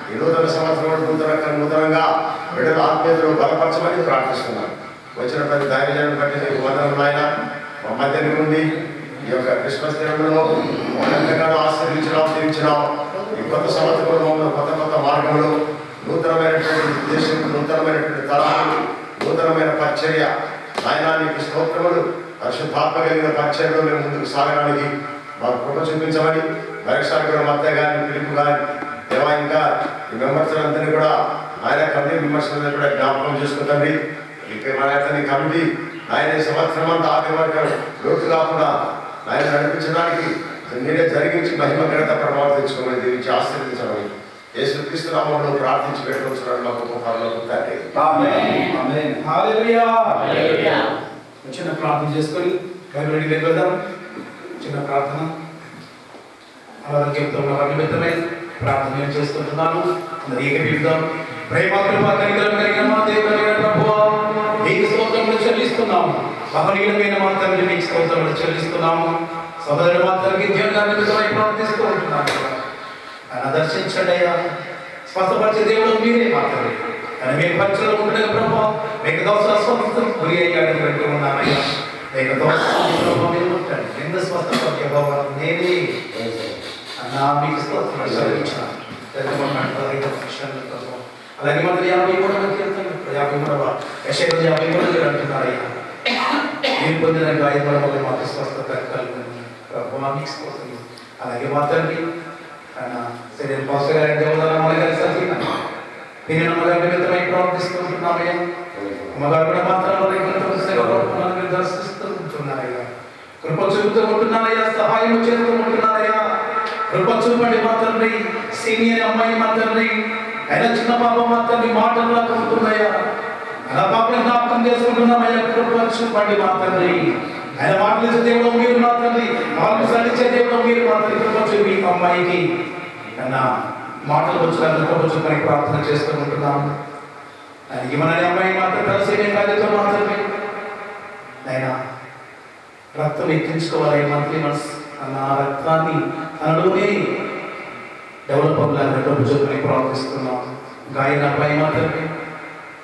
ఈ నూతన సంవత్సరం నూతనంగా బిడ్డల ఆత్మీయతలు బలపరచమని ప్రార్థిస్తున్నాను. వచ్చిన ప్రతి దైవజనులను బట్టి నీకు వందనములు నాయన. మా మధ్య నుండి ఈ యొక్క క్రిస్మస్ దినంలో ఎంతగానో ఆశీర్వించినాం, దీవించినాం. ఈ కొత్త సంవత్సరంలో మమ్మల్ని కొత్త కొత్త మార్గంలో నూతనమైనటువంటి ఉద్దేశం, నూతనమైనటువంటి తరాలు, నూతనమైన పరిచర్య నాయన నీకు స్తోత్రములు. పరిశుద్ధాత్మ కలిగిన పరిచర్యలో మేము ముందుకు సాగడానికి మాకు కృప చూపించమని మరొకసారి కూడా మధ్య కానీ పిలుపు కానీ దేవా ఇంకా ఈ విమర్శలందరినీ కూడా ఆయన కమిటీ విమర్శలందరూ కూడా జ్ఞాపకం చేసుకుంటుంది. ఇక మన అతని కమిటీ ఆయన సంవత్సరం అంతా ఆది వరకు లోటు కాకుండా ఆయన నడిపించడానికి మీరే జరిగించి మహిమ ఘనత ప్రభావం తెచ్చుకోమని దీవించి ఆశీర్వదించమని యేసుక్రీస్తు నామములో ప్రార్థించి పెట్టుకుంటున్నాడు మా గొప్ప పరలోకపు తండ్రి. చిన్న ప్రార్థన చేసుకొని బైబిల్ వెళ్దాం. చిన్న ప్రార్థన ఆరోగ్యంతో నిమిత్తమై ప్రార్థన నేను చేసుకుంటున్నాను. అందరూ ఏకీభవిద్దాం. ప్రేమ కృప కనికరం కలిగిన మా దేవుడైన ప్రభువా, నీకు స్తోత్రములు చెల్లిస్తున్నాము. మహనీయుడైన మా తండ్రి నీకు స్తోత్రములు చెల్లిస్తున్నాము. సోదరుడు మా తండ్రికి జీవనాన్ని ప్రార్థిస్తూ ఉంటున్నాను. ఆయన దర్శించండి అయ్యా. స్వస్థపరిచే దేవుడు మీరే మాత్రమే. కానీ మీకు పరిచయం ఉండగా ప్రభావ మీకు దోష స్వస్థం గురి అయ్యాడని పెట్టి ఉన్నానయ్యా. మీకు దోష మీరు ఉంటాడు. ఎందుకు స్వస్థపరిచే భావం నేనే అన్నా మీకు స్తోత్రం చెల్లించాను. అలాగే మాత్రం 53వ కీర్తన 53వ యెషయా 53 అంటున్నారయ్యా. మీరు పొందిన గాయముల వల్ల మాకు స్వస్థత కలుగును ప్రభువా మీకు స్తోత్రం. అలాగే మా తండ్రి ఆయన శరీరం పాస్టర్ గారి దేవదానమ్మగారి సతీన నేను అమ్మగారి నిమిత్తమై ప్రార్థిస్తుంటున్నామయ్యా. అమ్మగారు కూడా మాత్రం దర్శిస్తూ ఉంటున్నారయ్యా. కృప చూపుతూ ఉంటున్నారయ్యా. సహాయం చేస్తూ ఉంటున్నారయ్యా. కృప చూపండి మా తండ్రి. సీనియర్ అమ్మాయి మా తండ్రి, ఆయన చిన్న పాప మా తండ్రి మాటల్లో ఉంటున్నాయా. అలా పాపని జ్ఞాపకం చేసుకుంటున్నామయ్యా. కృప చూపండి మా తండ్రి. ఆయన మాటలు దేవుడు మీరు మా తండ్రి, వాళ్ళు సరిచే దేవుడు మీరు మా తండ్రి. కృప చూపి అమ్మాయికి ఆయన మాటలు వచ్చినందుకు కృప చూపని ప్రార్థన చేస్తూ ఉంటున్నాము. ఆయన ఇవ్వనని అమ్మాయి మాత్రం కలిసి కార్యతో మా తండ్రి ఆయన రక్తం ఎక్కించుకోవాలి. మంత్లీ మంత్స్ అన్న రక్తాన్ని తనలోనే డెవలప్ అవ్వాలని కృప చూపని ప్రార్థిస్తున్నాం. గాయన అబ్బాయి మాత్రమే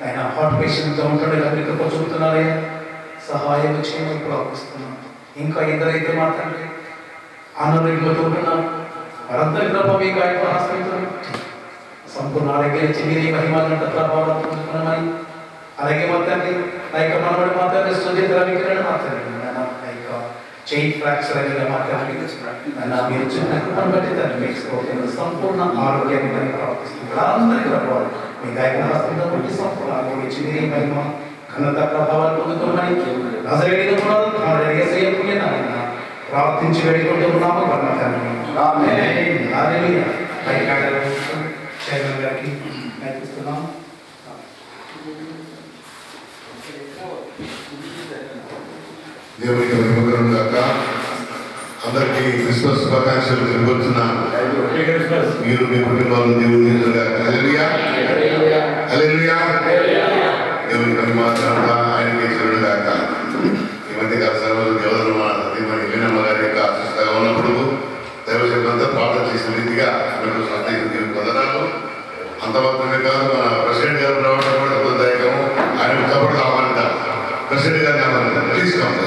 ఆయన హార్ట్ పేషెంట్గా ఉంటాడు. అందరికీ కృప చూపుతున్నారయ్యా. సహాయం చేయమని ప్రార్థిస్తున్నాం. ఇంకా ఇద్దరైతే మాత్రమే అనారోగ్యంతో ఉంటున్నాం. వారందరి కృప మీకు ఆయన ఆశ్రయించండి. సంపూర్ణ ఆరోగ్యం ఇచ్చి మీరే మహిమలంట ప్రభావం పొందుకున్నామని. అలాగే మాత్రమే లైక్ మనవాడు మాత్రమే సుజిత రవికిరణ్ మాత్రమే చెయ్యి ఫ్రాక్చర్ అయిన మాత్రమే మీరు చిన్న కృపను బట్టి దాన్ని మీకు సంపూర్ణ ఆరోగ్యాన్ని ప్రార్థిస్తున్నారు. అందరి ప్రభావం మీ గాయన హస్తంతో బట్టి సంపూర్ణ ఆరోగ్యం ఇచ్చి మీరే మహిమ ఘనత ప్రభావాలు పొందుకోమని ప్రార్థించి వెళ్ళిపోతూ ఉన్నాము. చైర్మన్ గారికి నేర్పిస్తున్నాము. దేవునికి మహిమకరం గాక. అందరికీ క్రిస్మస్ శుభాకాంక్షలు తెలియజేస్తున్నాను. మీరు మీ కుటుంబాలు దేవుడు హల్లెలూయా హల్లెలూయా. దేవుని మహిమాత్రంగా ఆయనకి చెరుడు గాక. ఈ మధ్య కాల సర్వలు దేవతలు మన సతీమణి వీణమ్మ గారి యొక్క అస్వస్థగా ఉన్నప్పుడు దైవశక్తులంతా ప్రార్థన చేసిన రీతిగా మీరు సందేశం పొందడాలు అంత మాత్రమే కాదు. మన ప్రెసిడెంట్ గారు రావడం కూడా ఉదాయకము. ఆయన తప్పుడు ఆహ్వానిద్దాం. ప్రెసిడెంట్ గారిని ఆహ్వానిద్దాం. ప్లీజ్ కమ్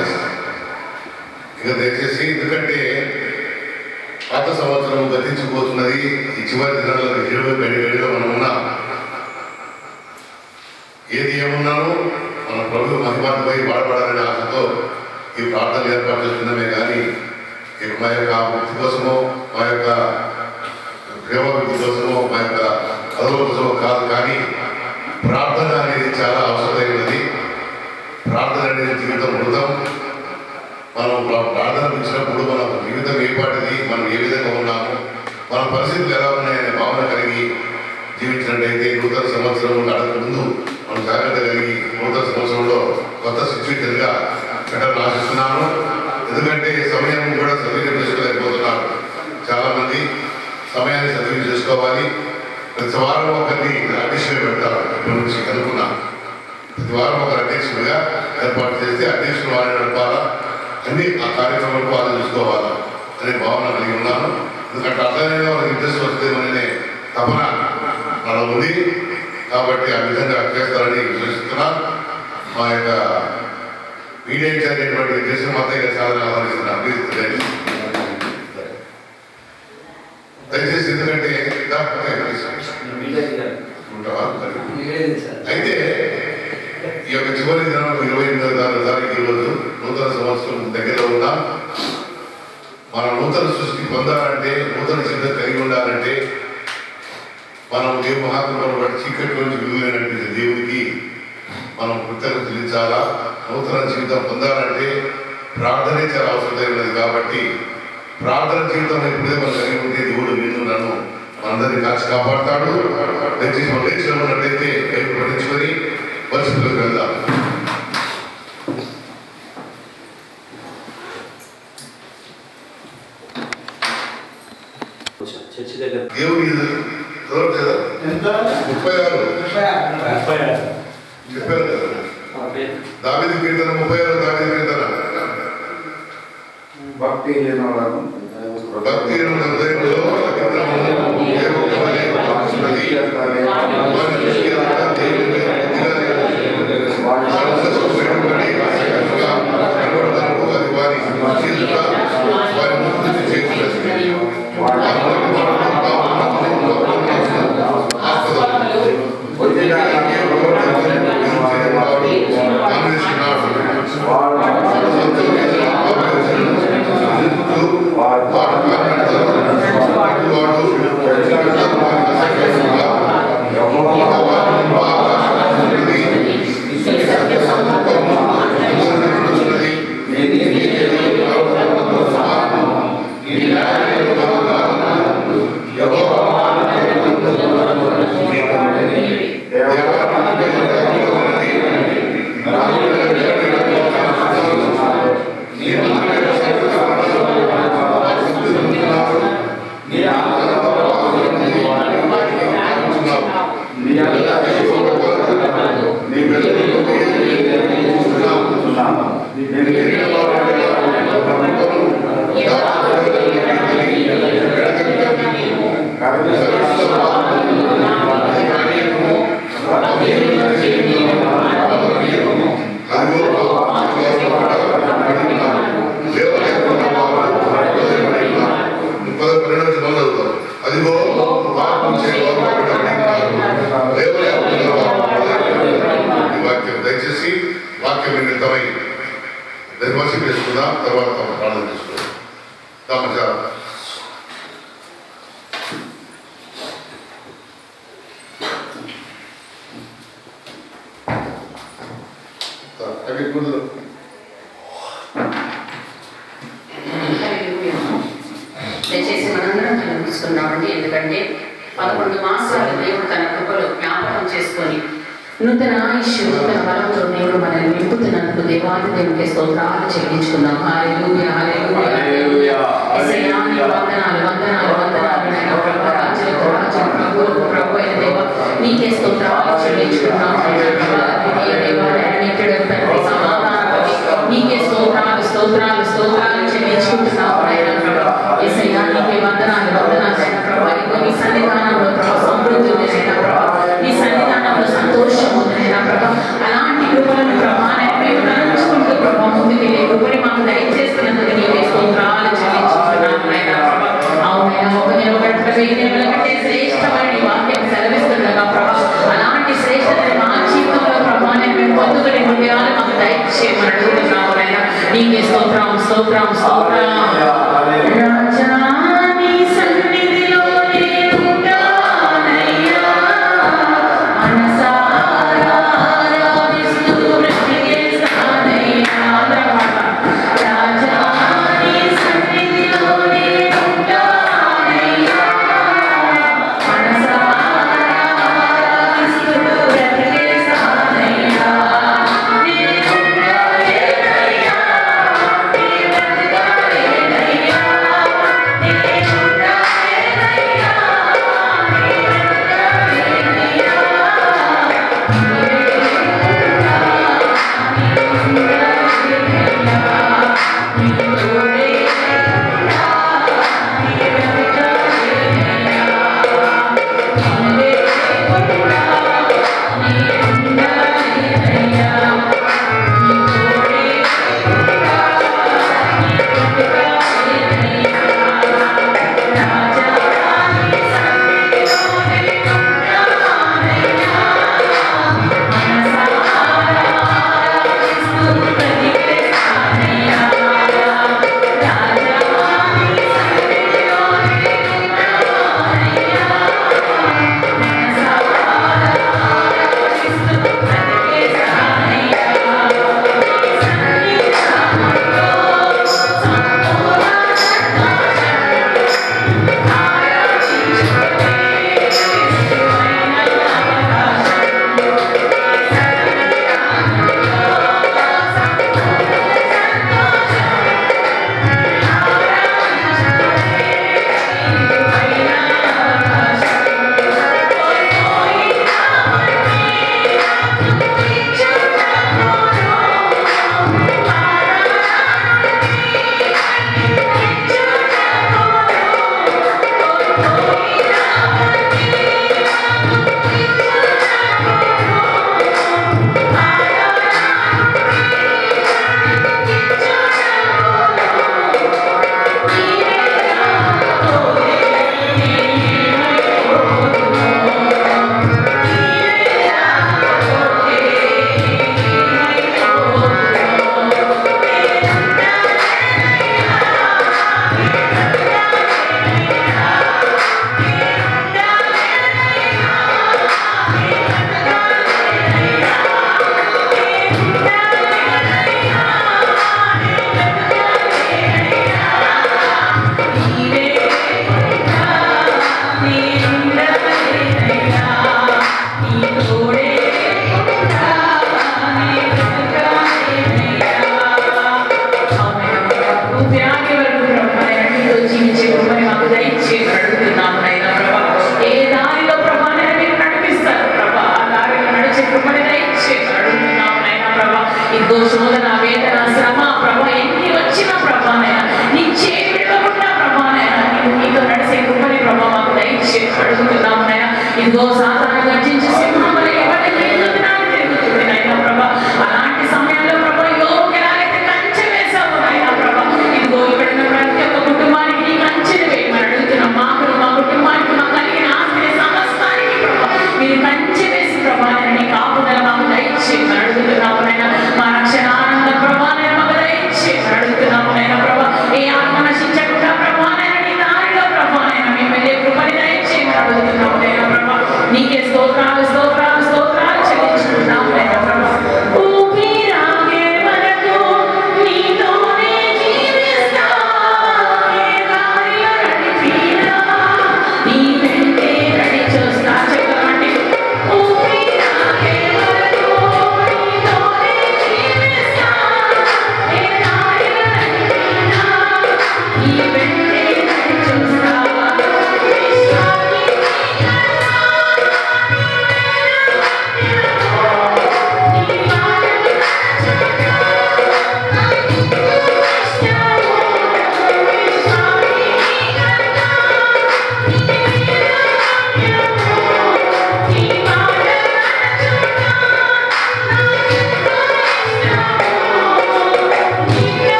ఇక దయచేసి, ఎందుకంటే పాత సంవత్సరం గతించిపోతున్నది. ఈ చివరి దినాల్లో 20 గడిలో మనం ఉన్నాం. ఏది ఏమున్నానో మన ప్రభు మహిమాతపై వాడబడాలనే ఆశతో ఈ ప్రార్థనలు ఏర్పాటు చేస్తున్నామే కానీ మా యొక్క వృత్తి కోసమో, మా యొక్క ప్రేమ వృత్తి కోసమో, మా యొక్క చదువు కోసమో కాదు. కానీ ప్రార్థన అనేది చాలా అవసరమైనది. ప్రార్థన అనేది జీవితం వృతం. మనం ప్రార్థన ఇచ్చినప్పుడు మన జీవితం ఏపాటిది, మనం ఏ విధంగా ఉన్నాము, మన పరిస్థితులు ఎలా ఉన్నాయనే భావన కలిగి జీవించినట్టయితే నూతన సంవత్సరం గడక ముందు మనం జాగ్రత్త కలిగి నూతన సంవత్సరంలో కొత్త సిచ్యువేషన్గా పెట్టాలని ఆశిస్తున్నాను. ఎందుకంటే సమయం కూడా సద్వినియోగం చేసుకోలేకపోతున్నారు. చాలామంది సమయాన్ని సద్వినియోగం చేసుకోవాలి. ప్రతి వారం ఒకరిని అధ్యక్షుడిగా పెడతారు. ఇప్పటి నుంచి కనుక్కున్నాను. ప్రతి వారం ఒకరు అధ్యక్షుడిగా ఏర్పాటు చేస్తే అధ్యక్షుడు వారిని నడపాలా, అన్ని ఆ కార్యక్రమాలకు వాళ్ళు చూసుకోవాలా అనే భావన కలిగి ఉన్నాను. ఎందుకంటే అర్థమైన వాళ్ళకి ఇంట్రెస్ట్ వస్తుందేమనే తపన మన ఉంది. కాబట్టి ఆ విధంగా చేస్తారని విశ్వసిస్తున్నా. మా యొక్క మీడియా ఇన్ఛార్జ్ అయినటువంటి దేశం మాత్రం సాధన ఆహ్వానిస్తున్నారు. దయచేసి ఎందుకంటే అయితే ఈ యొక్క చివరి దినం 28వ తారీఖు ఈరోజు నూతన సంవత్సరం దగ్గరలో ఉన్నాం. మనం నూతన సృష్టి పొందాలంటే, నూతన చింతన కలిగి ఉండాలంటే మనం ఏ మహాత్మను బట్టి చీకటి నుంచి విలువైనటువంటి దేవుడికి మనం కృతజ్ఞత చెల్లించాలా. నూతన జీవితం పొందాలంటే ప్రార్థనే చాలా అవసరమైనది. కాబట్టి ప్రార్థన జీవితం ఎప్పుడైతే మనం కలిగి ఉంటే దేవుడు నిన్ను నన్ను మనందరినీ కాచి కాపాడుతాడు. దయచేసి మనం లేచి ఉన్నట్లయితే పట్టించుకొని పరిస్థితులకు వెళ్దాం. దేవుడి 36 చెప్పారు కదా. దావీదు కీర్తన 36 దావీదు కీర్తన భక్తి హృదయంలో దయచేసి వాక్యం నిమిత్తమై నిర్వహణ చేసుకుందాం. తర్వాత ప్రార్థన చేసుకుందాం. సమాచారం దయచేసి మనందరం కనిపిస్తున్నామండి. ఎందుకంటే 11 మాసాలు దేవుడు తన కృపలో జ్ఞాపకం చేసుకొని నూతన ఆయుష్ నూతన బలంతో దేవుడు మనల్ని నింపుతున్నందుకు దేవాది దేవుడికి స్తోత్రాలు చెల్లించుకుందాం. హల్లెలూయా హల్లెలూయా యేసయ్యా నీకు వందనాలు వందనాలు వందనాలు నాయనా ప్రభువా. రాజులకు రాజు ప్రభువులకు ప్రభు అయిన దేవా నీకే స్తోత్రాలు చెల్లించుకుందాం. ద్వితీయ దేవా నిత్యుడు తండ్రి సమాధానపతి నీకే స్తోత్రాలు స్తోత్రాలు స్తోత్రాలు చెల్లించుకుంటున్నాం నాయనా ప్రభువా. యేసయ్యా నీకే వందనాలు వందనాలు నాయనా ప్రభువా. ఇదిగో నీ సన్నిధానంలో ప్రభువా సమృద్ధి ఉంది నాయనా ప్రభువా. నీ సన్నిధానంలో సంతోషం ఉంది నాయనా ప్రభువా. అలాంటి కృపలను ప్రభువా మేము తలంచుకుంటూ ప్రభువా ముందుకెళ్ళే కృపని మాకు దయచేస్తున్నందుకు నీకే స్తోత్రాలు చెల్లించుకుంటున్నాం నాయనా ప్రభువా. అవునైనా ఒక నెల కంటే శ్రేష్టమైన నీ వాక్యం సెలవిస్తుండగా ప్రభువా అలాంటి శ్రేష్టతని మా జీవితంలో ప్రభువా మేము పొందుకునే హృదయాలు మాకు దయచేయమని అడుగుతున్నాము నాయనా. నీకే స్తోత్రం స్తోత్రం స్తోత్రం. రాజా నీ సన్నిధిలో నేనుంటానయ్యా మనసారా ఆరాధిస్తూ బ్రతికేస్తానయ్యా. రాజా నీ సన్నిధిలో నేనుంటానయ్యా మనసారా ఆరాధిస్తూ బ్రతికేస్తానయ్యా. నేను బ్రతకలేనయ్యా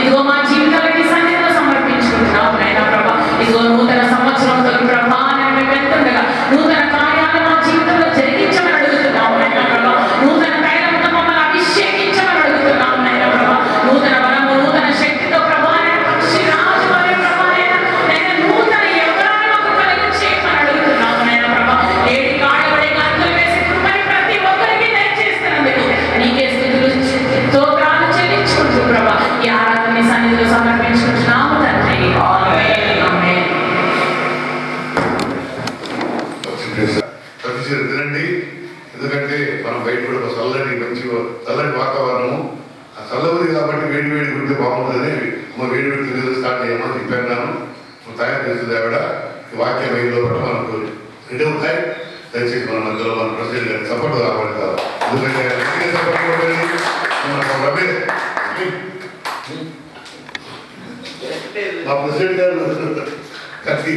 ఇదిగో మా జీవితాలకి సన్నిధిలో సమర్పించుకుంటున్నాం నాయన ప్రభా. ఇదిగో నూతన సంవత్సరంతో ప్రభా నేను వెళ్తుండగా నూతన కార్యాలు మా జీవితంలో జరిగించమని అడుగుతున్నాం నాయన ప్రభా. నూతన తైలంతో మమ్మల్ని అభిషేకించమని అడుగుతున్నాం నాయన ప్రభా. నూతన బలము నూతన శక్తితో ప్రభా నేను పక్షి రాజు అనే ప్రభా నేను నూతన ఎవరాన్ని మాకు కలుగు చేయమని అడుగుతున్నాం నాయన ప్రభా. ఏడి కాడబడే గంతులు వేసి కృపని ప్రతి ఒక్కరికి దయచేస్తున్నందుకు నీకే స్తుతులు స్తోత్రాలు చెల్లించుకుంటూ ప్రభా ఈ ఆరాధన సన్నిధిలో సమర్పించుకుంటున్నాము తండ్రి. ఆమేన్ ఆమేన్. ప్రతిసారి తినండి, ఎందుకంటే మనం బయట కూడా ఒక చల్లటి వాతావరణము ఆ చల్లవది కాబట్టి వేడి వేడి ఉంటే బాగుంటుందని వేడి వేడి తిరిగి స్టార్ట్ చేయమని చెప్పాను. తయారు చేస్తుంది ఆవిడ. ఈ వాక్యం వేడిలో పట్ల మనకు రెడీ అవుతాయి. దయచేసి మన మధ్యలో మన ప్రెసిడెంట్ గారికి సపోర్ట్ కావాలి కాదు, ఎందుకంటే మా ప్రెసిడెంట్ గారు కత్తి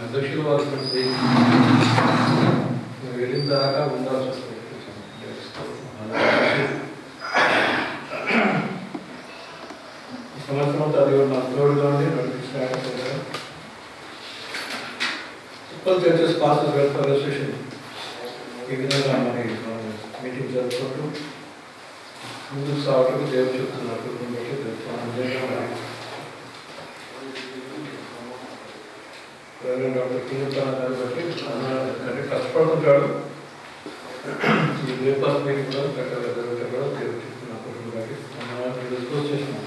అధ్యక్షుల వారు వెళ్ళిన దాకా ఉండాల్సి వస్తుంది. సంవత్సరం అది నాకు తోడుగానే నడిపిస్తాను. Uppal churches pastors welfare association ఈ విధంగా మరి మీటింగ్ జరుపుకుంటూ ముందుకు సాగుటకు దేవుడు చెప్తున్నట్టు డాక్టర్ కింద బట్టి అంటే కష్టపడుతుంటాడు. ఈ బ్రేక్ఫాస్ట్ మీటింగ్ కూడా చక్కగా జరుగుతాయి కూడా దేవుడు చెప్తున్నప్పుడు బట్టి డిస్కస్ చేసినాం.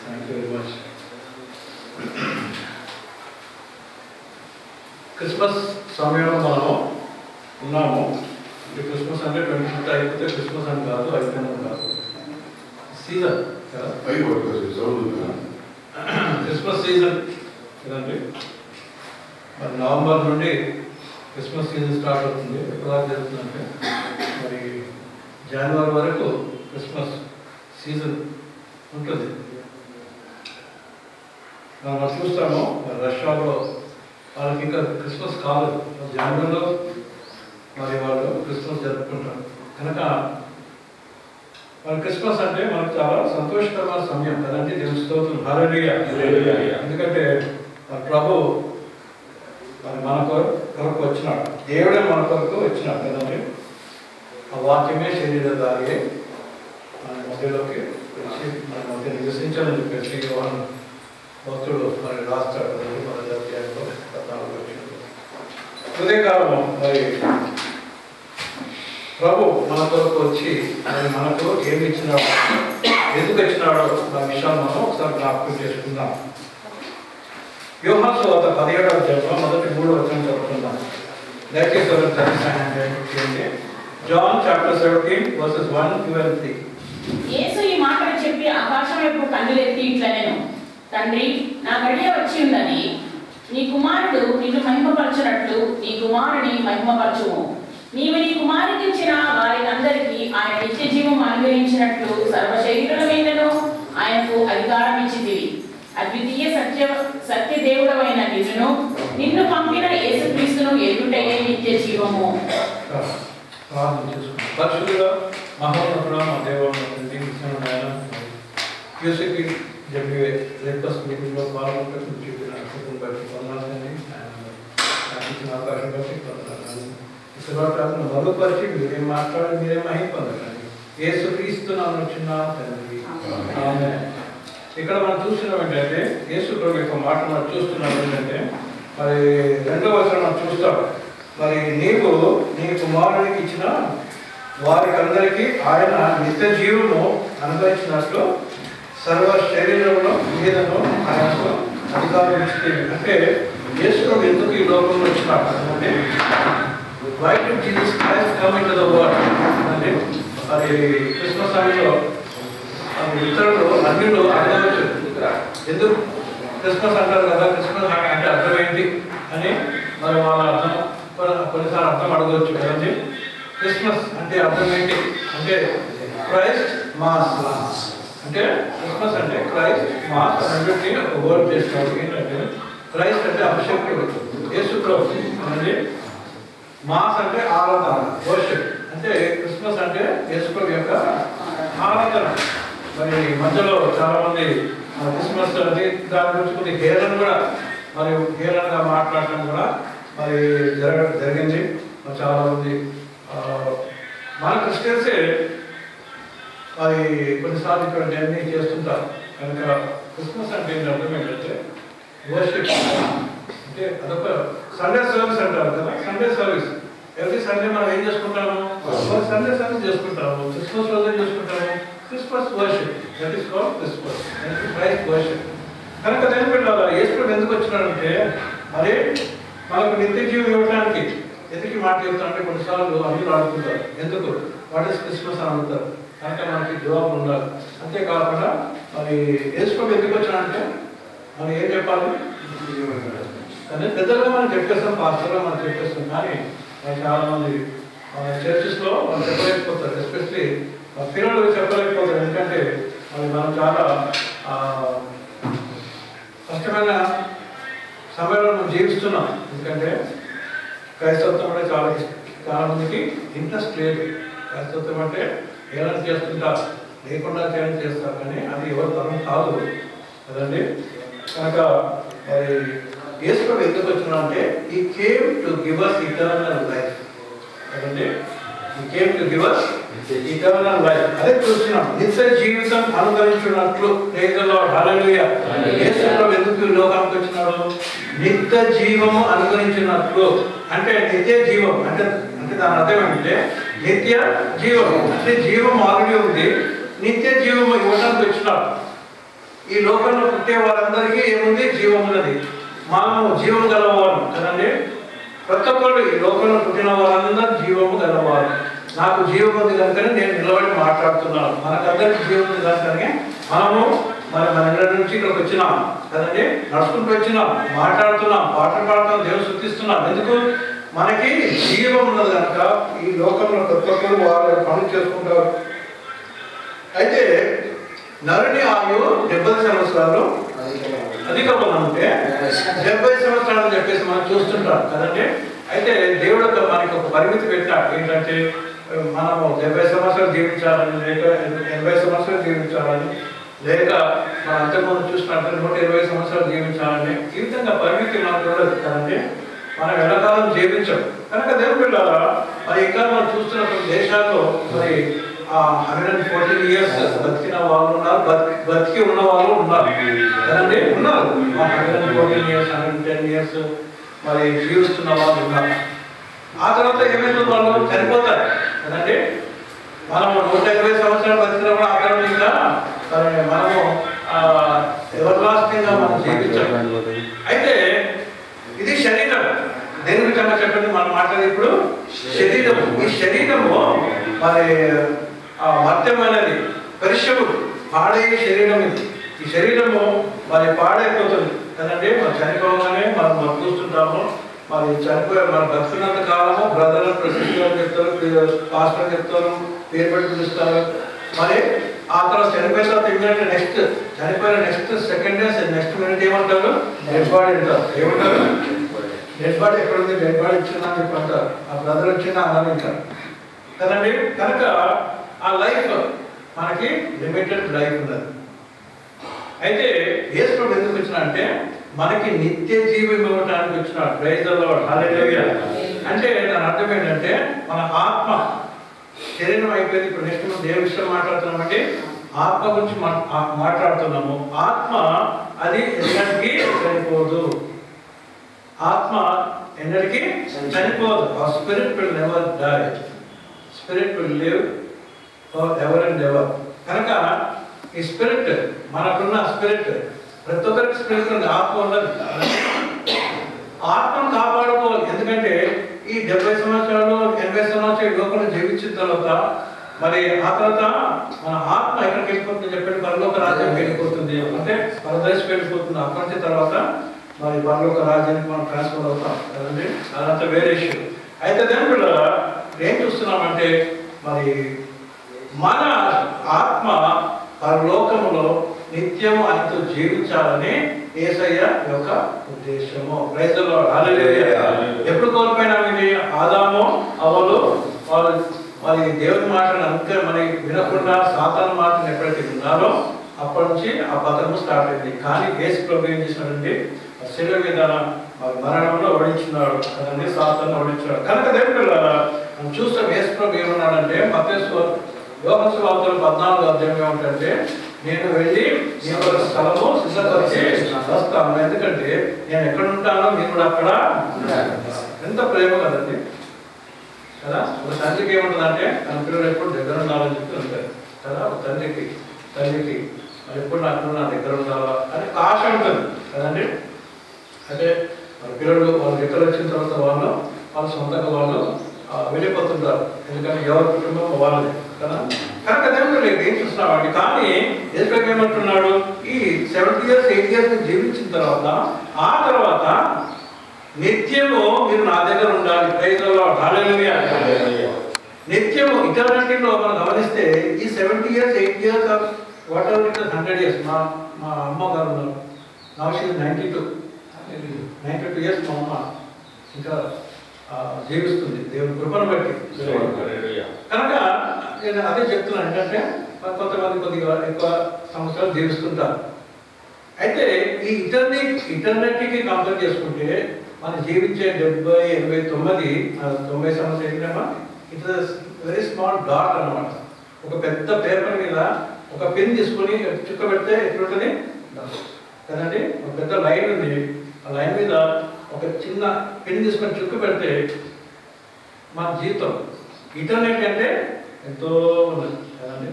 Thank you very much. Christmas సమయంలో మనం ఉన్నాము. క్రిస్మస్ అంటే 25 అయిపోతే క్రిస్మస్ అని కాదు, అయిపోయినా కాదు, సీజన్ కదా, క్రిస్మస్ సీజన్ కదండి. మరి నవంబర్ నుండి క్రిస్మస్ సీజన్ స్టార్ట్ అవుతుంది. ఎప్పుడు జరుగుతుందంటే మరి జనవరి వరకు క్రిస్మస్ సీజన్ ఉంటుంది. మనం చూస్తాము రష్యాలో వాళ్ళకి ఇంకా క్రిస్మస్ కాలేదు, జనవరిలో మరి వాళ్ళు క్రిస్మస్ జరుపుకుంటారు. కనుక మరి క్రిస్మస్ అంటే మనకు చాలా సంతోషకరమైన సమయం కదండి. దేవుని స్తోత్రం, హల్లెలూయా. ఎందుకంటే ప్రభు మరి మన కొరకు వచ్చినాడు, దేవుడే మన కొరకు వచ్చినాడు కదండి. ఆ వాక్యమే శరీరధారియే మన మధ్యలోకి వచ్చి మన మధ్య నివసించాలని చెప్పేసి యోహాను భక్తుడు మరి రాస్తాడు కదండి. మన అధ్యాయంలో 14 వచ్చింది. హృదయకాలము మరి ప్రభు మన కొరకు వచ్చి మరి మనకు ఏమి ఇచ్చినాడో, ఎందుకు ఇచ్చినాడో ఆ విషయాన్ని మనం ఒకసారి జ్ఞాపకం చేసుకుందాం. యోహాను సువార్త 17వ అధ్యాయంలో మొదటి 3వ వచనం చదువుకుందాం. దయచేసి చేయండి. John chapter 17 verses 1, 2 and 3. యేసు ఈ మాటలు చెప్పి ఆకాశం వైపు కన్నులెత్తి ఇట్లా నేను, తండ్రి నా గడియ వచ్చి ఉన్నది, నీ కుమారుడు నిన్ను మహిమపరచునట్లు నీ కుమారుని మహిమపరచుము. నీవు నీ కుమారునికి ఇచ్చిన వారికి అందరికీ ఆయన నిత్య జీవం అనుగ్రహించినట్లు సర్వశరీరుల మీదను ఆయనకు అధికారం ఇచ్చితివి. అద్వితీయ సత్య దేవుడవైన నిన్ను పంపిన యేసుక్రీస్తును ఎదుటయే నిత్య జీవము. పరిశుద్ధుడా మహోన్నతుడా మా దేవాలయం బ్రేక్ఫాస్ట్ మీటింగ్లో పాల్గొంటూ చెప్పిన బట్టి పొందాలని అవకాశం బట్టి పొందాలని శుభాకాంక్షలు మరుగుపరిచి మీరేం మాట్లాడి మీరే మహిమ పొందకండి. యేసుక్రీస్తు నామమున చిన్నాను తండ్రి, ఆమేన్. ఇక్కడ మనం చూస్తున్నాం ఏంటంటే యేసు ప్రభు యొక్క మాట మనం చూస్తున్నాం ఏంటంటే మరి 2వ వచనం మనం చూస్తాం. మరి నీవు నీ కుమారునికి ఇచ్చిన వారికి అందరికీ ఆయన నిత్య జీవము అనుభవించినట్లు సర్వ శరీరంలో మీదను ఆయనకు అధికారం ఇచ్చింది. అంటే యేసు ప్రభు ఎందుకు ఈ లోకంలో వచ్చినాడు అంటే why did Jesus Christ come into the world? అంటే అది క్రిస్మస్ సమయంలో ఇతరులు అన్యులు అడగవచ్చు, ఎందుకు క్రిస్మస్ అంటారు కదా, క్రిస్మస్ అంటే అర్థం ఏంటి అని మరి వాళ్ళ అర్థం కొన్నిసార్లు అర్థం అడగవచ్చు కదండి. క్రిస్మస్ అంటే అర్థం ఏంటి అంటే క్రైస్ట్ మాస్, అంటే క్రిస్మస్ అంటే క్రైస్ట్ మాస్ అన్నింటినీ ఒక వర్డ్ చేస్తున్నారు. ఏంటంటే క్రైస్ట్ అంటే అభిషేకుడు యేసు ప్రభు అనేది మాస్ అంటే ఆరాధన, వర్షిప్. అంటే క్రిస్మస్ అంటే యేసుప్రభు యొక్క ఆరాధన. మరి మధ్యలో చాలా మంది క్రిస్మస్ అది దాని గురించి కొన్ని హేళన కూడా మరి హేళనగా మాట్లాడటం కూడా మరి జరిగింది. చాలా మంది మన క్రిస్టియన్సే మరి కొన్నిసార్లు ఇక్కడ జర్నీ చేస్తుంటారు. కనుక క్రిస్మస్ అంటే అర్థం ఏంటంటే వర్షిప్. అంటే అదొక సండే సర్వీస్ అంటారు కదా, సండే సర్వీస్. ఎవ్రీ సండే మనం ఏం చేసుకుంటాము? సండే సర్వీస్ చేసుకుంటాము. క్రిస్మస్ రోజు ఏం చేసుకుంటాము? Christmas worship. That is called Christmas, Christ worship. కనుక దాని పెట్టాలి. యేసుప్రభు ఎందుకు వచ్చినాడంటే మరి మనకు నిత్య జీవం ఇవ్వడానికి. ఎందుకు మాట చెప్తానంటే కొన్నిసార్లు అందరూ అడుగుతుంటారు ఎందుకు, వాట్ ఈస్ క్రిస్మస్ అని అడుగుతారు. కనుక మనకి జవాబు ఉండాలి. అంతేకాకుండా మరి యేసుప్రభు ఎందుకు వచ్చినాడంటే మనం ఏం చెప్పాలి? కానీ పెద్దలుగా మనం చెప్పేస్తాం, పాస్టర్గా మనం చెప్పేస్తాం. కానీ చాలా మంది చర్చెస్లో వాళ్ళు చెప్పలేకపోతారు. ఎస్పెషలీ పిల్లలు చెప్పలేకపోతారు. ఎందుకంటే మరి మనం చాలా కష్టమైన సమయంలో మనం జీవిస్తున్నాం. ఎందుకంటే క్రైస్తవత్వం అంటే చాలా మందికి ఇంట్రెస్ట్ లేదు. క్రైస్తవత్వం అంటే ఏమైనా చేస్తుంటారు, లేకుండా చేయడం చేస్తారు. కానీ అది ఎవరి తరం కాదు కదండి. కనుక మరి యేసుప్రభు ఎందుకు వచ్చినా అంటే ఈ came to give us eternal life కదండి. ఈ came to give us eternal life. అదే చూస్తున్నాం, నిత్య జీవితం అనుభవించినట్లు. ప్రైజ్ ది లార్డ్, హల్లెలూయా. యేసుప్రభు ఎందుకు ఈ లోకానికి వచ్చినాడు? నిత్య జీవము అనుభవించినట్లు. అంటే నిత్య జీవం అంటే దాని అర్థం ఏంటంటే నిత్య జీవం అంటే జీవం ఆల్రెడీ ఉంది, నిత్య జీవం ఇవ్వడానికి వచ్చినాడు. ఈ లోకంలో పుట్టే వారందరికీ ఏముంది? జీవం ఉన్నది. మనము జీవం గలవారు కదండి. ప్రతి ఒక్కరు ఈ లోకంలో పుట్టిన వారందరూ జీవము గలవారు. నాకు జీవం ఉంది కనుకనే నేను నిలబడి మాట్లాడుతున్నాను. మనకందరికీ జీవం ఉంది కనుకనే మనము మన ఇళ్ళ నుంచి ఇక్కడికి వచ్చినాం కదండి, నడుచుకుంటూ వచ్చినాం, మాట్లాడుతున్నాం, పాటలు పాడుతున్నాం, దేవుని స్తుతిస్తున్నాం. ఎందుకు? మనకి జీవం ఉన్నది కనుక ఈ లోకంలో ప్రతి ఒక్కరు వారు పనులు చేసుకుంటారు. అయితే నరుని ఆయువు 70 సంవత్సరాలు అధికం ఉంటే 70 సంవత్సరాలు చెప్పేసి మనం చూస్తుంటాం కదండి. అయితే దేవుడు మనకి ఒక పరిమితి పెట్టాడు. ఏంటంటే మనము 70 సంవత్సరాలు జీవించాలని, లేక 80 సంవత్సరాలు జీవించాలని, లేక మనం అంతకుముందు చూసినట్టు 120 సంవత్సరాలు జీవించాలని. ఈ విధంగా పరిమితి మనకు ఉండదు కదండి. మనం ఎంతకాలం జీవించాం కనుక దేవుని పిల్లలా మరి ఇంకా మనం చూస్తున్న కొన్ని దేశాల్లో మరి 114 years బతికిన వాళ్ళు ఉన్నారు, బతికి ఉన్న వాళ్ళు ఉన్నారు కదండి, ఉన్నారు. 114 years 110 years మరి జీవిస్తున్న వాళ్ళు ఉన్నారు. ఆ తర్వాత ఏమైందో వాళ్ళు చనిపోతారు కదండి. మనము 120 సంవత్సరాలు బతికిన కూడా ఆ తర్వాత ఇంకా మనము ఎవర్ లాస్టింగ్ గా మనం జీవించాం. అయితే ఇది శరీరం. దేని గురించి అమ్మ చెప్పండి, మనం మాట్లాడేది ఇప్పుడు శరీరము. ఈ శరీరము మరి మత్యమైనది, పరిశ్రమ పాడయ్యే శరీరం ఇది. ఈ శరీరము మరి పాడైపోతుంది కదండి. మనం చనిపోగానే మనం చూస్తుంటాము. మరి చనిపోయే మనం బతుకున్నంత కాలము బ్రదర్ సిస్టర్ చెప్తారు, పాస్టర్ చెప్తారు, పేరు పెట్టి పిలుస్తారు. మరి ఆ తర్వాత చనిపోయిన తర్వాత ఏమిటంటే నెక్స్ట్ చనిపోయిన next second day next minute ఏమంటారు? డెడ్ బాడీ అంటారు. ఏమంటారు? డెడ్ బాడీ ఎక్కడ ఉంది? డెడ్ బాడీ ఇచ్చిందా అని చెప్పి అంటారు. ఆ బ్రదర్ వచ్చిందా అన్నారు ఇంకా కదండి. కనుక ఆ లైఫ్ మనకి లిమిటెడ్ లైఫ్ ఉన్నది. అయితే యేసుప్రభు ఎందుకు వచ్చినా అంటే మనకి నిత్య జీవం ఇవ్వడానికి వచ్చినాడు. ప్రైజ్ ది లార్డ్, హల్లెలూయా. అంటే దాని అర్థం ఏంటంటే మన ఆత్మ, శరీరం అయిపోయింది. ఇప్పుడు నెక్స్ట్ మనం దేవుని విషయం మాట్లాడుతున్నామంటే ఆత్మ గురించి మాట్లాడుతున్నాము. ఆత్మ అది ఎన్నటికీ చనిపోదు. ఆత్మ ఎన్నటికీ చనిపోదు. ఆ spirit will never die. Spirit will live for ever and ever. కనుక ఈ స్పిరిట్ మనకున్న స్పిరిట్, ప్రతి ఒక్కరికి స్పిరిట్ ఉంది, ఆత్మ ఉన్నది. ఆత్మను కాపాడుకోవాలి. ఎందుకంటే ఈ 70 సంవత్సరాలు 80 సంవత్సరాలు లోకంలో జీవించిన తర్వాత మరి ఆ తర్వాత మన ఆత్మ ఎక్కడికి వెళ్ళిపోతుంది చెప్పండి? పరలోక రాజ్యం వెళ్ళిపోతుంది, అంటే పరదేశం వెళ్ళిపోతుంది. అక్కడి నుంచి తర్వాత మరి పరలోక రాజ్యానికి మనం ట్రాన్స్ఫర్ అవుతాం కదండి. అదంతా వేరే ఇష్యూ. అయితే దాని కూడా ఏం చూస్తున్నామంటే మరి మన ఆత్మ పరలోకములో నిత్యం ఆయనతో జీవించాలని యేసయ్య యొక్క ఉద్దేశము. Praise the Lord. హల్లెలూయా. ఎప్పుడు కోల్పోయినాం ఇది? ఆదాము అవ్వలు మరి దేవుని మాటను అంతే మరి వినకుండా సాతాను మాటను ఎప్పుడైతే విన్నారో అప్పటి నుంచి ఆ పతనము స్టార్ట్ అయింది. కానీ యేసు ప్రభు ఏం చేసినాడంటే శిలువ మీద మరణంలో ఓడించున్నాడు కదండి, సాతాను ఓడించాడు. కనుక దేవుని పిల్లలారా మనం చూస్తాం యేసు ప్రభు ఏమన్నాడంటే యోహాను సువార్త 14వ అధ్యాయం ఏమంటే, నేను వెళ్ళి నీ ఒక స్థలము సిద్ధపరిచి వస్తాను, ఎందుకంటే నేను ఎక్కడ ఉంటానో మీరు కూడా అక్కడ. ఎంత ప్రేమ కదండి కదా. ఒక తండ్రికి ఏముంటుందంటే తన పిల్లలు ఎప్పుడు దగ్గర ఉండాలని చెప్తూ ఉంటారు కదా. ఒక తల్లికి మరి ఎప్పుడు నా దగ్గర ఉండాలా అని ఆశ ఉంటుంది కదండి. అంటే వాళ్ళ పిల్లలు వాళ్ళ దగ్గర వచ్చిన తర్వాత వాళ్ళ సొంతంగా వాళ్ళు వెళ్ళిపోతుంటారు, ఎందుకంటే ఎవరి కుటుంబం వాళ్ళది కదా. కనుక దేవుడు ఏం చూస్తున్నామండి. కానీ యేసు ఏమంటున్నాడు, ఈ 70 years 8 years జీవించిన తర్వాత ఆ తర్వాత నిత్యము మీరు నా దగ్గర ఉండాలి. Praise the Lord. హల్లెలూయా. నిత్యము ఇటర్నిటీలో మనం గమనిస్తే ఈ 70 years 8 years or whatever it 100 years. మా అమ్మగారు ఉన్నారు, నౌ షీ ఇస్ 92 years. మా అమ్మ ఇంకా జీవిస్తుంది దేవుని కృపను బట్టి. కనుక నేను అదే చెప్తున్నాను, ఏంటంటే కొంతమంది కొద్దిగా ఎక్కువ సంవత్సరాలు జీవిస్తుంటారు. అయితే ఈ ఇటర్నిటీకి కంపేర్ చేసుకుంటే మనం జీవించే 70, 80, 90 సంవత్సరాలు ఏంటమ్మా, it is very small dot అన్నమాట. ఒక పెద్ద పేపర్ మీద ఒక పెన్ తీసుకొని చుక్క పెడితే ఎట్లుంటుంది కదండి. ఒక పెద్ద లైన్ ఉంది, ఆ లైన్ మీద ఒక చిన్న పెన్ తీసుకొని చుక్క పెడితే మన జీవితం ఇటర్నిటీ అంటే ఎంతో ఉన్నది కదండి.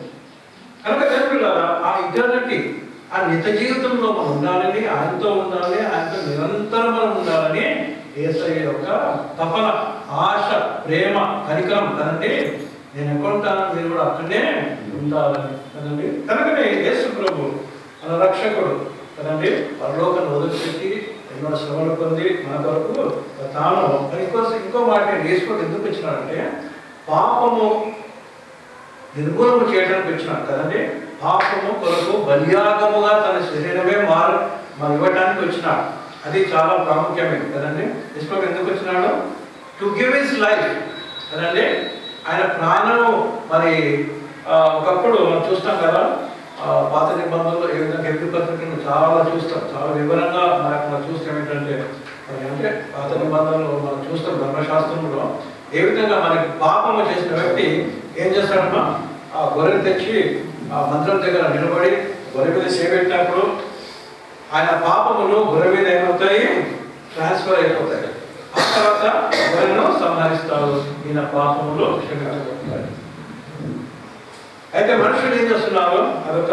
కనుక తెలుగులారా ఆ ఇటర్నిటీ, ఆ నిత్య జీవితంలో మనం ఉండాలని, ఆయనతో ఉండాలని, ఆయనతో నిరంతరం మనం ఉండాలని యేసయ్య యొక్క తపన, ఆశ, ప్రేమ, కనికరం కదండి. నేను ఎక్కడుంటాను మీరు కూడా అక్కడనే ఉండాలని కదండి. కనుకనే యేసు ప్రభు మన రక్షకుడు కదండి, పరలోకాన్ని వదిలిపెట్టి ఎన్నో శ్రమలు పొంది మన కొరకు తాను ఇంకో మాట యేసు ఎందుకు వచ్చినాడంటే పాపము నిర్మూలన చేయడానికి వచ్చినాడు కదండి. పాపము కొరకు బలియాగముగా తన శరీరమే మరి ఇవ్వడానికి వచ్చినాడు. అది చాలా ప్రాముఖ్యమైనది కదండి. యేసు ఎందుకు వచ్చినాడు? టు గివ్ హిస్ లైఫ్ కదండి. ఆయన ప్రాణము మరి ఒకప్పుడు మనం చూస్తాం కదా, పాత నిబంధనలు ఏ విధంగా ఎప్పుడు పత్రికలు చాలా చూస్తాం, చాలా వివరంగా మనం చూస్తాం. ఏంటంటే అంటే పాత నిబంధనలు మనం చూస్తాం ధర్మశాస్త్రంలో ఏ విధంగా మనకి పాపము చేసిన వ్యక్తి ఏం చేస్తాడమ్మా, ఆ గొర్రెను తెచ్చి ఆ మంత్రం దగ్గర నిలబడి గొర్రె మీద చేపెట్టినప్పుడు ఆయన పాపములు గొర్రె మీద ఏమవుతాయి, ట్రాన్స్ఫర్ అయిపోతాయి. ఆ తర్వాత గొర్రెను సంహరిస్తారు, ఈయన పాపములు క్షమించబడతాయి. అయితే మనుషులు ఏం చేస్తున్నారు, అదొక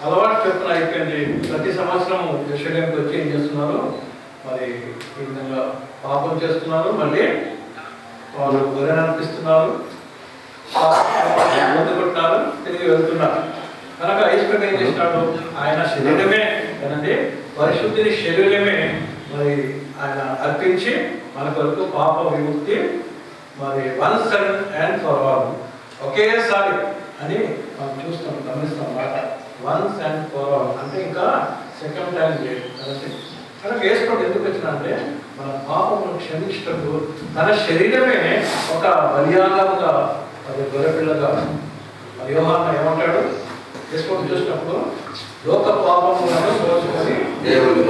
అలవాటు చెప్పున అయిపోయింది. ప్రతి సంవత్సరం యెరూషలేముకి వచ్చి ఏం చేస్తున్నారు, మరి ఈ విధంగా పాపం చేస్తున్నారు, మళ్ళీ వాళ్ళు గొర్రెను అర్పిస్తున్నారు, ముందుకుంటున్నారు, తిరిగి వెళ్తున్నారు. కనుక యేసు ఏం చేసినాడు, ఆయన శరీరమే కదండి, పరిశుద్ధిని శరీరమే మరి ఆయన అర్పించి మన కొరకు పాప విముక్తి మరి వన్స్ అండ్ ఫర్ ఆల్, ఒకేసారి అని మనం చూస్తాం, గమనిస్తాం మాట. వన్స్ అండ్ ఫర్ ఆల్ అంటే ఇంకా సెకండ్ టైం లేదు కదండి. కనుక యేసు ఎందుకు వచ్చినంటే మన పాపమును క్షమించటకు తన శరీరమే ఒక బలియాగముగా, అది గొర్రెపిల్లగా. యోహాను ఏమంటాడు, యేసు చూసినప్పుడు లోక పాపములను మోసుకొని దేవుని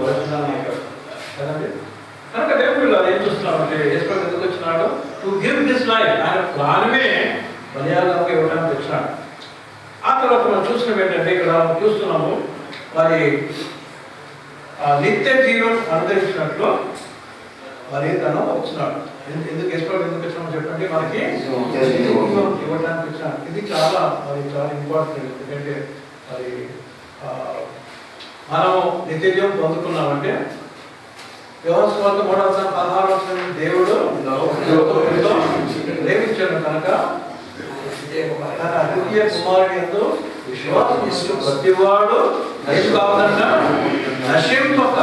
వరచున్నాను కదండి. కనుక దేవుడు ఏం చూస్తున్నామంటే యేసు ఎందుకు వచ్చినాడు, టు గివ్ దిస్ లైఫ్, ఆయన ప్రాణమే బలియాగంగా ఇవ్వడానికి వచ్చినాడు. ఆ తర్వాత మనం చూసినాం ఏంటంటే ఇక్కడ చూస్తున్నాము మరి నిత్య జీవం అనుగ్రహించినట్లు మరి తను వచ్చినాడు. ఎందుకు యేసు ఎందుకు వచ్చినామో చెప్పండి, మనకి ఇవ్వడానికి వచ్చినాడు. ఇది చాలా ఇంపార్టెంట్. ఎందుకంటే మరి మనము నిత్య జీవం పొందుకున్నామంటే యోహాను సువార్త 3:16 దేవుడు ప్రేమించాడు కనుక తన అద్వితీయ కుమారుని యందు విశ్వాసం చేస్తూ ప్రతివాడు కావాలంట నశింపక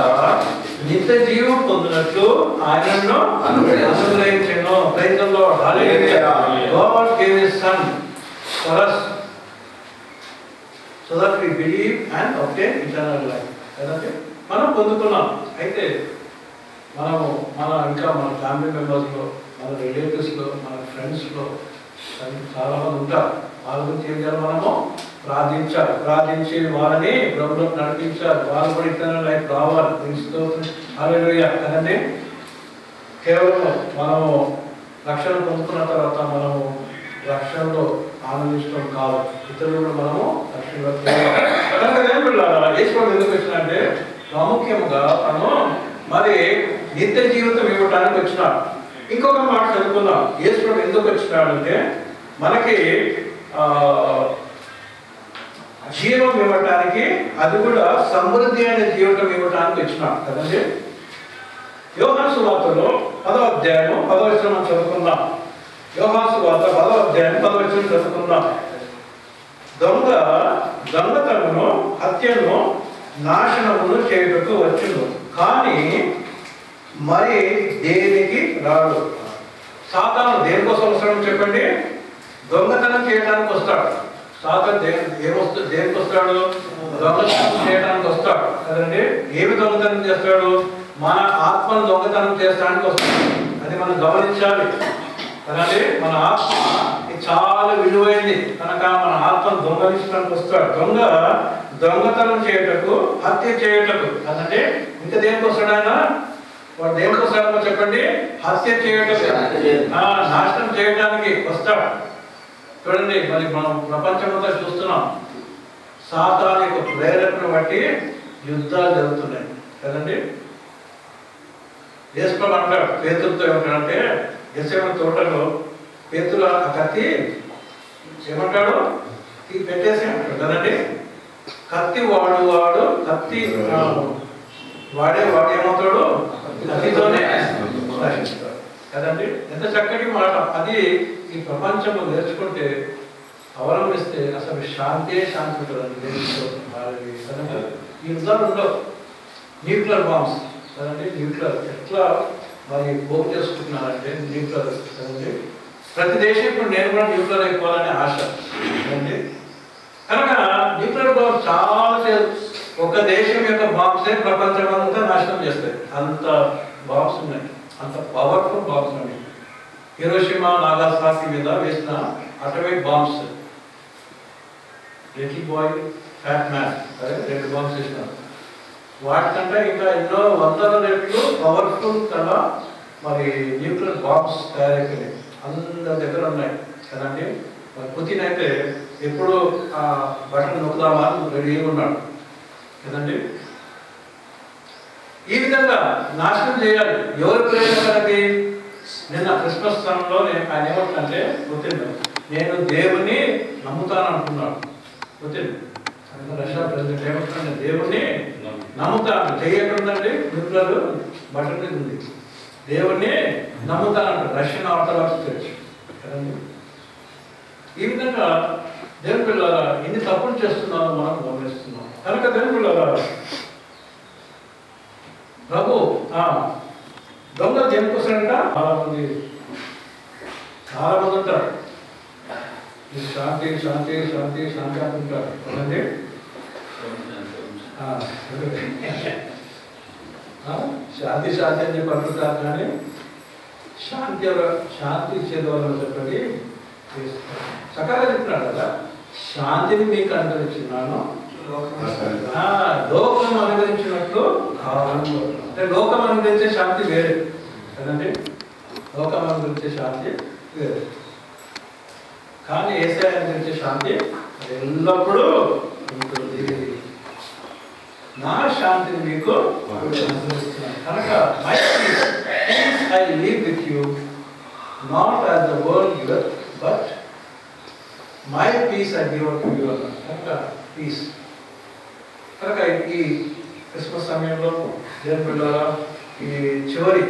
నిత్య జీవం పొందినట్లు ఆయనను అనుగ్రహించెను. Praise the Lord. Hallelujah. God gave his son for us. So that we believe and obtain eternal life. కదండి మనం పొందుకున్నాం. అయితే ఇంకా మన ఫ్యామిలీ మెంబర్స్లో, మన రిలేటివ్స్లో, మన ఫ్రెండ్స్లో చాలామంది ఉంటారు. వాళ్ళ గురించి ఏం చేయాలి? మనము ప్రార్థించి వారిని ప్రభువులోకి నడిపించాలి. వాళ్ళు కూడా ఇతరుల లైఫ్ రావాలి. క్రీస్తు హల్లెలూయా కదండి. కేవలం మనము రక్షణ పొందుకున్న తర్వాత మనము రక్షణలో ఆనందించడం కాదు, ఇతరులు కూడా మనము రక్షణలో ఎందుకు వచ్చినంటే ప్రాముఖ్యంగా తను మరి నిత్య జీవితం ఇవ్వడానికి వచ్చినాడు. ఇంకొక మాట చదువుకుందాం. యేసు ఎందుకు వచ్చినాడంటే మనకి జీవం ఇవ్వటానికి, అది కూడా సమృద్ధి అయిన జీవితం ఇవ్వటానికి వచ్చినాడు కదండి. యోహాను సువార్తలో 10వ అధ్యాయము 10వ వచనం చదువుకుందాం. యోహాను సువార్త 10వ అధ్యాయం 10వ వచనం చదువుకుందాం. దొంగతనమును, హత్యను, నాశనమును చేయుటకు వచ్చును, కానీ మరి దేనికి రాడు. సాతాను దేనికోసం వస్తాడు చెప్పండి? దొంగతనం చేయడానికి వస్తాడు. సాతాను దేనికి వస్తాడు? దొంగతనం చేయడానికి వస్తాడు కదండి. ఏమి దొంగతనం చేస్తాడు? మన ఆత్మను దొంగతనం చేస్తానికి వస్తాడు. అది మనం గమనించాలి కదండి. మన ఆత్మ చాలా విలువైంది కనుక మన ఆత్మను దొంగలించడానికి వస్తాడు. దొంగతనం చేయటకు, హత్య చేయటకు కదండి. ఇంకా దేనికి వస్తాడు ఆయన? వాడు దేనికి వస్తాడో చెప్పండి? హత్య చేయటకు, నాశనం చేయడానికి వస్తాడు. చూడండి, మరి మనం ప్రపంచమంతా చూస్తున్నాం. సాతాను యొక్క ప్రేరేపణ బట్టి యుద్ధాలు జరుగుతున్నాయి కదండి. యేసుప్రభువు అంటాడు పేతురుతో ఏమంటాడంటే, గెత్సేమనే తోటలో పేతురు ఆ కత్తి ఏమంటాడు? పెట్టేసి అంటాడు కదండి. కత్తి వాడు కత్తి వాడు ఏమవుతాడు? కత్తితోనే నశిస్తాడు కదండి. ఎంత చక్కటి మాట అది. ఈ ప్రపంచంలో నేర్చుకుంటే, అవలంబిస్తే అసలు శాంతి ఉంటుందండి. ఈ యుద్ధాలు ఉండవు. న్యూక్లియర్ బాంబ్స్ కదండి. న్యూక్లియర్ ఎట్లా మరి పోగు చేసుకుంటున్నారంటే న్యూక్లియర్ కదండి. ప్రతి దేశం ఇప్పుడు నేను కూడా న్యూక్లియర్ అయిపోవాలనే ఆశ కదండి. కనుక న్యూక్లియర్ బాంబ్స్ చాలా, ఒక దేశం యొక్క బాంబ్సే ప్రపంచం అంతా నాశనం చేస్తాయి. అంత బాంబ్స్ ఉన్నాయి, అంత పవర్ఫుల్ బాంబ్స్ ఉన్నాయి. హిరోషిమా, నాగాసాకి మీద వేసిన atomic bombs, little boy, fat man అదే 2 బాంబ్స్ వేసినారు. వాటికంటే ఇంకా ఎన్నో వందల రెట్లు పవర్ఫుల్ కదా మరి న్యూక్లియర్ బాంబ్స్ తయారైపోయినాయి. అందరి దగ్గర ఉన్నాయి కదండి. మరి పుతిన్ అయితే ఎప్పుడు ఆ బటన్ నొక్కుదామా రెడీగా ఉన్నాడు కదండి. ఈ విధంగా నాశనం చేయాలి. ఎవరు ప్రేరేపణకి? నిన్న క్రిస్మస్ సమయంలో ఆయన ఏమంటే పుతిన్, నేను దేవుని నమ్ముతాను అంటున్నాడు. పుతిన్ రష్యా ప్రెసిడెంట్ ఏమంటున్నాడు? దేవుణ్ణి నమ్ముతాను. చేయకుందండి న్యూక్లియర్ బటన్ మీద ఉంది. దేవుణ్ణి నమ్ముతానంటాడు. రష్యన్ ఆర్థడాక్స్ చర్చ్ కదండి. ఈ విధంగా దేవుని పిల్లల ఎన్ని తప్పులు చేస్తున్నారో మనం గమనిస్తున్నాం. కనుక దేవుని పిల్లల ప్రభు దొంగ దేనికి వస్తాడంట? చాలా మంది ఉంటారు. శాంతి శాంతి శాంతి శాంతి అంటుంటారు కదండి. శాంతి శాంతి అని చెప్పి అంటుంటారు, కానీ శాంతి ఇచ్చేది వాళ్ళు చెప్పండి చక్కగా చెప్తున్నాడు కదా. శాంతిని మీకు అనుగ్రహించున్నాను, లోకం అనుగ్రహించినట్లు కావాలి. అంటే లోకం అనుగ్రహించే శాంతి వేరే కదండి. లోకం అనుగ్రహించే శాంతి వేరే, కానీ యేసయ్య అనుగ్రహించే శాంతి ఎల్లప్పుడూ ఉంటుంది. నా శాంతిని మీకు అనుగ్రహిస్తున్నాను. కనుక my peace I leave with you, not as the world giveth, but my peace I give to you అన్నారు. కనుక పీస్. కనుక ఈ క్రిస్మస్ సమయంలో దేవుని పిల్లరా, ఈ చివరి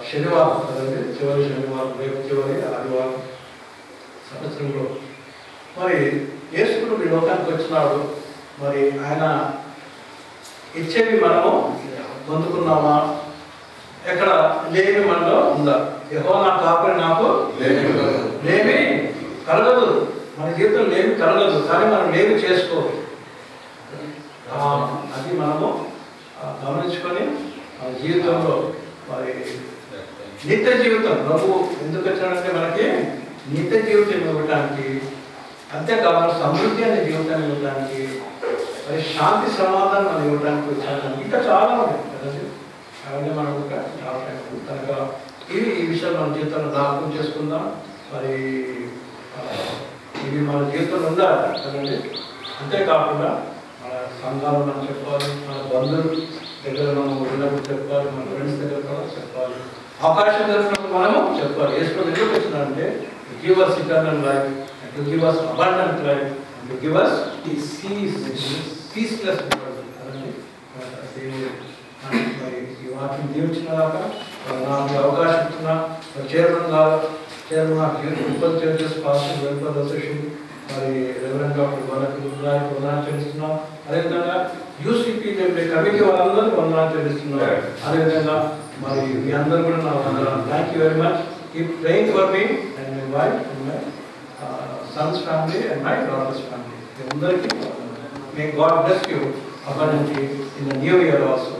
శనివారం కదండి, చివరి శనివారం, రేపు చివరి ఆదివారం సంవత్సరంలో మరి యేసుడు ఈ లోకానికి వచ్చినాడు. మరి ఆయన ఇచ్చేవి మనము పొందుకున్నామా? ఎక్కడ లేని మనలో ఉందా? యెహోవా నా కాపరి, నాకు లేమి కలగదు. మన జీవితం జీవితంలో ఏమి కలగదు, కానీ మనం ఏమి చేసుకోవాలి. అది మనము గమనించుకొని జీవితంలో మరి నిత్య జీవితం ప్రభు ఎందుకు వచ్చాడంటే మనకి నిత్య జీవితం ఇవ్వడానికి, అంతేకాకుండా సమృద్ధి అనే జీవితాన్ని ఇవ్వడానికి, మరి శాంతి సమాధానం ఇవ్వడానికి వచ్చాడు. ఇంకా చాలా ఉన్నాయి కదండి, అవన్నీ మనం కనుక ఈ విషయాలు మన జీవితంలో జ్ఞాపకం చేసుకుందాం. మరి ఇవి మన జీవితంలో ఉండాలి కదండి. అంతేకాకుండా మన సంఘాలు మనం చెప్పాలి, మన బంధువుల దగ్గర మనం ఉన్నప్పుడు చెప్పాలి, మన ఫ్రెండ్స్ దగ్గర కూడా చెప్పాలి, అవకాశం దొరికినప్పుడు మనము చెప్పాలి. యేసు ఎందుకు వచ్చినారంటే give us eternal life, and to give us abundant life, and to give us peaceless world. కదండి. మరి ఈ వాక్యం దీవించినాక నాకు అవకాశం ఇచ్చిన చైర్మన్ నాకు చర్చెస్ పాస్టర్ వెల్ఫేర్ అసోసియేషన్ మరి రెవరెండ్ డాక్టర్ వందనాలు చెల్లిస్తున్నాం. అదేవిధంగా యూసీపీ కమిటీ వాళ్ళందరూ వందనాలు చెల్లిస్తున్నారు. అదేవిధంగా మరి మీ అందరూ కూడా నా వందనాలు. Thank you very much. Keep praying for me and my wife and my sons family and my daughters family. అందరికీ may God bless you abundantly in the new year also.